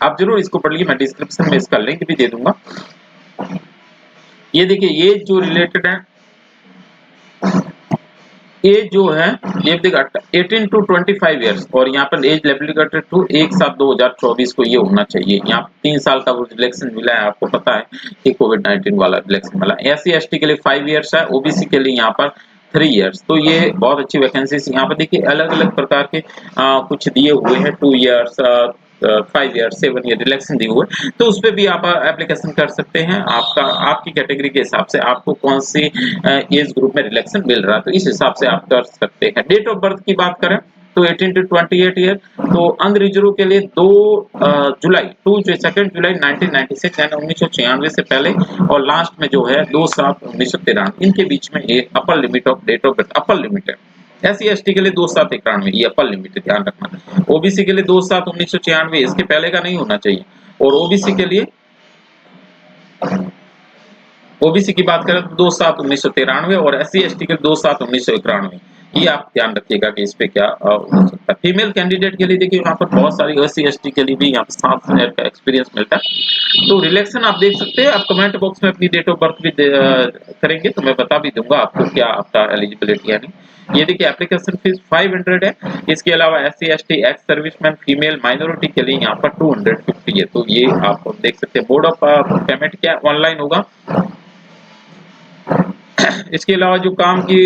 आप जरूर इसको पढ़ लीजिए, मैं डिस्क्रिप्शन में इसका लिंक भी दे दूंगा। ये देखिए ये जो रिलेटेड है, एज जो है ये देखिए 18 टू 25 इयर्स, और यहाँ पर एज एप्लीकेटेड टू 1/7/2024 को ये होना चाहिए। यहाँ 3 साल का वो रिलैक्सेशन मिला है, आपको पता है कि कोविड-19 वाला रिलैक्सेशन मिला। SC ST के लिए 5 इयर्स है, ओबीसी के लिए यहाँ पर 3 इयर्स। तो ये बहुत अच्छी वैकेंसीज यहाँ पर देखिए अलग-अलग प्रकार के कुछ दिए हुए हैं 2 इयर्स 5 ईयर 7 ईयर रिलैक्सेशन दिए हुए हैं। तो उसपे भी आप एप्लीकेशन कर सकते हैं। आपका आपकी कैटेगरी के हिसाब से आपको कौन सी एज ग्रुप में रिलैक्सेशन मिल रहा है तो इस हिसाब से आप कर सकते हैं। डेट ऑफ बर्थ की बात करें तो 18 टू 28 ईयर तो अनरिजर्व के लिए 2 जुलाई 2 जुलाई 1996 यानी 1996 से पहले और लास्ट में जो है 2/7/1993 इनके बीच में ये upper limit of date of birth upper limit है। SC/ST के लिए 2/7/91 ये अपर लिमिट है, ध्यान रखना। ओबीसी के लिए 2/7/1996 इसके पहले का नहीं होना चाहिए और ओबीसी की बात करें तो 2/7/1993 और SC/ST के 2/7/1991 ये आप ध्यान रखिएगा कि इस पे क्या हो सकता है। फीमेल कैंडिडेट के लिए देखिए यहाँ पर बहुत सारी SC/ST के लिए भी यहाँ पर 7 ईयर का एक्सपीरियंस मिलता है। तो रिलेक्शन आप देख सकते हैं, आप कमेंट बॉक्स में अपनी डेट ऑफ बर्थ भी करेंगे तो मैं बता भी दूंगा आपको क्या आपका एलिजिबिलिटी है नहीं। ये देखिए एप्लीकेशन फीस 500 है। इसके अलावा SC/ST ex serviceman female minority के लिए यहाँ पर 250 है। तो ये आप देख सकते हैं। मोड ऑफ पेमेंट क्या ऑनलाइन होगा। इसके अलावा जो काम की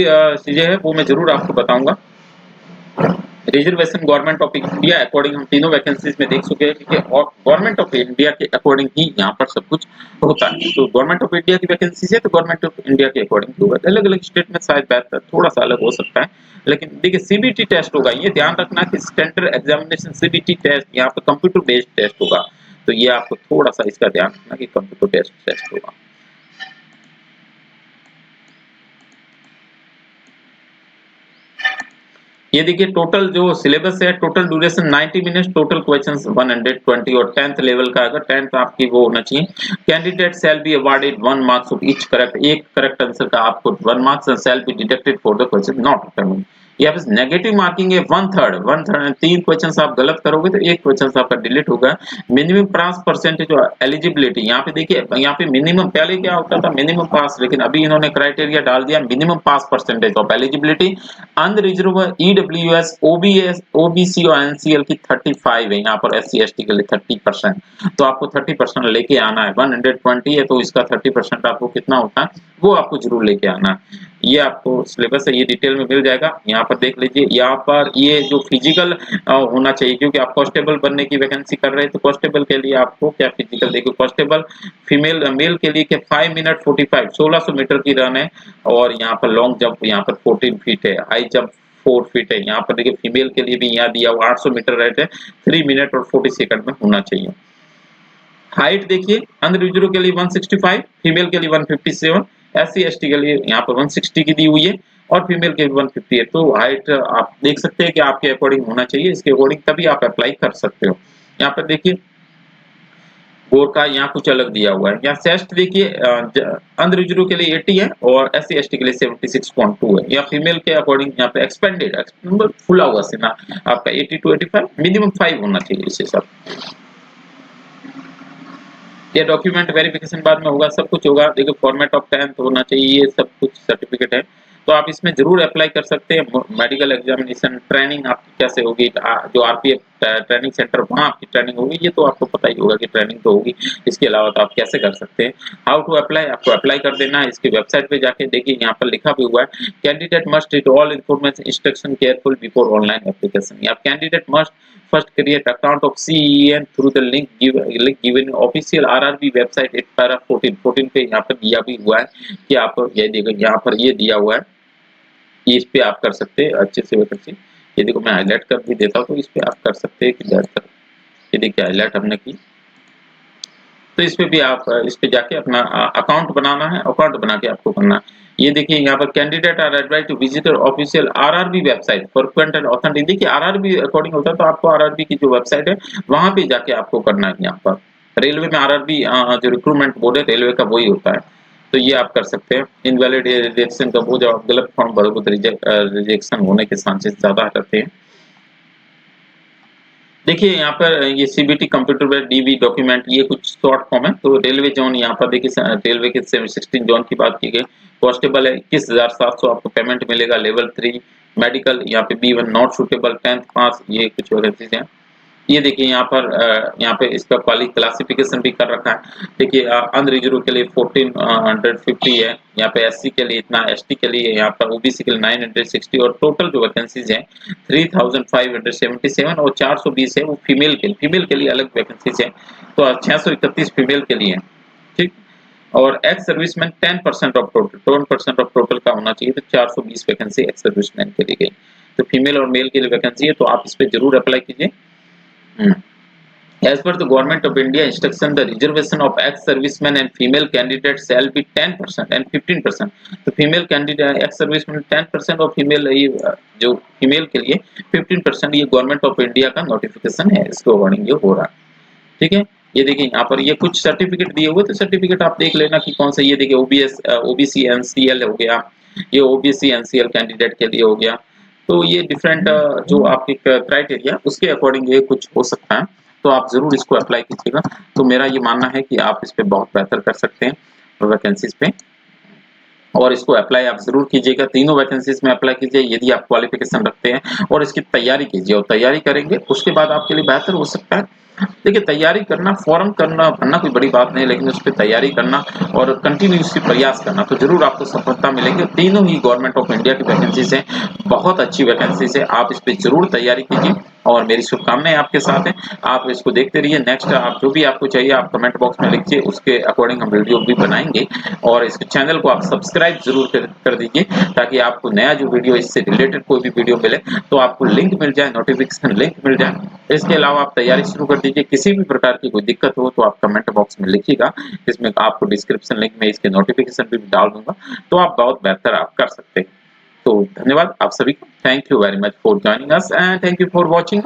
चीजें हैं वो मैं जरूर आपको बताऊंगा। Reservation government of India according हम तीनों वैकेंसीज में देख चुके हैं कि गवर्नमेंट ऑफ इंडिया के अकॉर्डिंग ही यहाँ पर सब कुछ होता है। तो गवर्नमेंट ऑफ इंडिया की वैकेंसी है तो गवर्नमेंट ऑफ इंडिया के अकॉर्डिंग होगा। अलग अलग स्टेट में शायद बेहतर थोड़ा सा अलग हो सकता है, लेकिन देखिए सीबीटी टेस्ट होगा। ये ध्यान रखना कि सेंट्रल एग्जामिनेशन सीबीटी टेस्ट यहाँ पर कंप्यूटर बेस्ड टेस्ट होगा। तो ये आपको थोड़ा सा इसका ध्यान रखना कि कंप्यूटर बेस्ड टेस्ट होगा। ये देखिए टोटल जो सिलेबस है, total duration 90 minutes, total questions 120 और 10th लेवल का अगर 10th आपकी वो होना चाहिए। Candidate shall be awarded 1 marks of each correct, एक करेक्ट आंसर का आपको 1 marks and shall be deducted for the question not attempted. यहाँ पे नेगेटिव मार्किंग है 1/3 3 क्वेश्चंस आप गलत करोगे तो एक क्वेश्चन आपका डिलीट होगा। मिनिमम पास परसेंटेज और एलिजिबिलिटी यहाँ पे देखिए, यहाँ पे मिनिमम पहले क्या होता था मिनिमम पास, लेकिन अभी इन्होंने क्राइटेरिया डाल दिया minimum pass percentage of eligibility. Unreserved EWS OBS OBC और एनसीएल की 35 है, यहाँ पर SC/ST के लिए 30%। तो आपको 30% लेके आना है। 120 है तो इसका 30% आपको कितना होता है वो आपको जरूर लेके आना है। ये आपको सिलेबस है, ये डिटेल में मिल जाएगा। यहाँ पर देख लीजिए, यहाँ पर ये जो फिजिकल होना चाहिए क्योंकि आप कांस्टेबल बनने की वैकेंसी कर रहे हैं तो कांस्टेबल के लिए आपको क्या फिजिकल देखिए। कांस्टेबल फीमेल मेल के लिए क्या 5 मिनट 45 1600 मीटर की रन है और यहाँ पर लॉन्ग जंप यहाँ पर 14 फीट है, हाई जंप 4 फीट है। यहाँ पर देखिए फीमेल के लिए भी यहाँ दिया हुआ 800 मीटर रेट है, 3 मिनट और 40 सेकंड में होना चाहिए। हाइट देखिए अनरिजर्व के लिए 165, फीमेल के लिए 157, SC/ST के लिए यहाँ पर 160 की दी हुई है और फीमेल के लिए 150 है। तो हाइट आप देख सकते हैं कि आपके अकॉर्डिंग होना चाहिए, इसके अकॉर्डिंग तभी आप अप्लाई कर सकते हो। यहाँ पर देखिए बोर्ड का यहाँ कुछ अलग दिया हुआ है। यहाँ सेस्ट देखिए अनरिजर्व के लिए 80 है और SC/ST के लिए 76.2 है। या फीमेल के अकॉर्डिंग यहाँ पे एक्सपेंडेड फुला हुआ सीना आपका 80 टू 85 मिनिमम 5 होना चाहिए इस हिसाब। ये डॉक्यूमेंट वेरिफिकेशन बाद में होगा, सब कुछ होगा। देखिए फॉर्मेट ऑफ 10th होना चाहिए, ये सब कुछ सर्टिफिकेट है तो आप इसमें जरूर अप्लाई कर सकते हैं। मेडिकल एग्जामिनेशन ट्रेनिंग आपकी कैसे होगी, जो आरपीएफ ट्रेनिंग सेंटर वहाँ आपकी ट्रेनिंग होगी, ये तो आपको पता ही होगा कि ट्रेनिंग तो होगी। इसके अलावा तो आप कैसे कर सकते हैं, हाउ टू अप्लाई, आपको अप्लाई कर देना है। इसकी वेबसाइट पे जाके देखिए, यहाँ पर लिखा भी हुआ है candidate must read all information instruction careful before online application. या candidate must first create account of CEN through the link given in official RRB website at para 14 पे यहाँ पर दिया भी हुआ है कि आप ये देखो, यहाँ पर ये दिया हुआ है कि इस पे आप कर सकते हैं अच्छे से वैकेंसी। ये देखो मैं हाईलाइट कर भी देता हूँ तो इस पे आप कर सकते हैं कि बेहतर। ये देखिए हाईलाइट हमने की तो इस पे भी आप इस पे जाके अपना अकाउंट बनाना है, अकाउंट बना के आपको करना है। ये देखिए यहाँ पर candidate are advise to visit official RRB website for front end authentic. देखिए आरआरबी अकॉर्डिंग होता है तो आपको आरआरबी की जो वेबसाइट है वहां पे जाके आपको करना है। यहाँ पर रेलवे में आरआरबी जो रिक्रूटमेंट बोर्ड है रेलवे का वही होता है, तो ये आप कर सकते हैं। इनवैलिड रिजेक्शन का वो जब आप गलत फॉर्म भरोगे तो रिजेक्शन होने के चांसेस ज्यादा रहते हैं। देखिए यहाँ पर ये CBT computer based DV document, ये कुछ शॉर्ट फॉर्म है। तो रेलवे जोन यहाँ पर देखिए रेलवे के 16 जोन की बात की गई। कॉन्स्टेबल है 21,700 आपको पेमेंट मिलेगा। लेवल 3 मेडिकल यहाँ पे B1 नॉट सुटेबल 10th पास, ये कुछ वैकेंसीज हैं। ये देखिए यहाँ पे इसका क्लासिफिकेशन भी कर रखा है। देखिए अनरिजर्व के लिए 1450 है, यहाँ पे एससी के लिए इतना, एसटी के लिए यहाँ पर, ओबीसी के लिए 960, और टोटल जो वैकेंसीज हैं 3577 और 420 है वो फीमेल के लिए अलग वैकेंसीज है। तो 631 फीमेल के लिए है, ठीक। और ex serviceman 10% of total, 10% of total का होना चाहिए, तो 420 वैकेंसी एक्स सर्विसमैन के लिए गई। तो फीमेल और मेल के लिए वैकेंसी है, तो आप इस पे जरूर अप्लाई कीजिए। As per the Government of India instruction, the reservation of ex-servicemen and female candidates shall be 10% and 15%. तो फीमेल कैंडिडेट एक्स सर्विसमैन 10% और फीमेल जो फीमेल के लिए 15%, ये गवर्नमेंट ऑफ इंडिया का नोटिफिकेशन है, इसके अकॉर्डिंग ये हो रहा है, ठीक है। ये देखिए यहाँ पर ये कुछ सर्टिफिकेट दिए हुए, तो सर्टिफिकेट आप देख लेना कि कौन सा। ये देखिए ओबीसी एनसीएल हो गया, ये ओबीसी एनसीएल कैंडिडेट के लिए हो गया। तो ये डिफरेंट जो आपके क्राइटेरिया उसके अकॉर्डिंग ये कुछ हो सकता है, तो आप जरूर इसको अप्लाई कीजिएगा। तो मेरा ये मानना है कि आप इस पे बहुत बेहतर कर सकते हैं वैकेंसीज पे, और इसको अप्लाई आप जरूर कीजिएगा। तीनों वैकेंसीज में अप्लाई कीजिए यदि आप क्वालिफिकेशन रखते हैं, और इसकी तैयारी कीजिए, और तैयारी करेंगे उसके बाद आपके लिए बेहतर हो सकता है। देखिए तैयारी करना, फॉर्म करना भरना कोई बड़ी बात नहीं, लेकिन उस पर तैयारी करना और कंटिन्यूसली प्रयास करना, तो जरूर आपको सफलता मिलेगी। तीनों ही गवर्नमेंट ऑफ इंडिया की वैकेंसीज हैं, बहुत अच्छी वैकेंसीज है, आप इस पर जरूर तैयारी कीजिए, और मेरी शुभकामनाएं आपके साथ हैं। आप इसको देखते रहिए। नेक्स्ट आप जो भी आपको चाहिए आप कमेंट बॉक्स में लिखिए, उसके अकॉर्डिंग हम वीडियो भी बनाएंगे, और इस चैनल को आप सब्सक्राइब जरूर कर दीजिए, ताकि आपको नया जो वीडियो इससे रिलेटेड कोई भी वीडियो मिले तो आपको लिंक मिल जाए, नोटिफिकेशन लिंक मिल जाए। इसके अलावा आप तैयारी शुरू कर दीजिए। किसी भी प्रकार की कोई दिक्कत हो तो आप कमेंट बॉक्स में लिखिएगा, इसमें आपको डिस्क्रिप्शन लिंक में इसके नोटिफिकेशन भी डाल दूंगा, तो आप बहुत बेहतर आप कर सकते हैं। तो धन्यवाद आप सभी को, thank you very much for joining us and thank you for watching.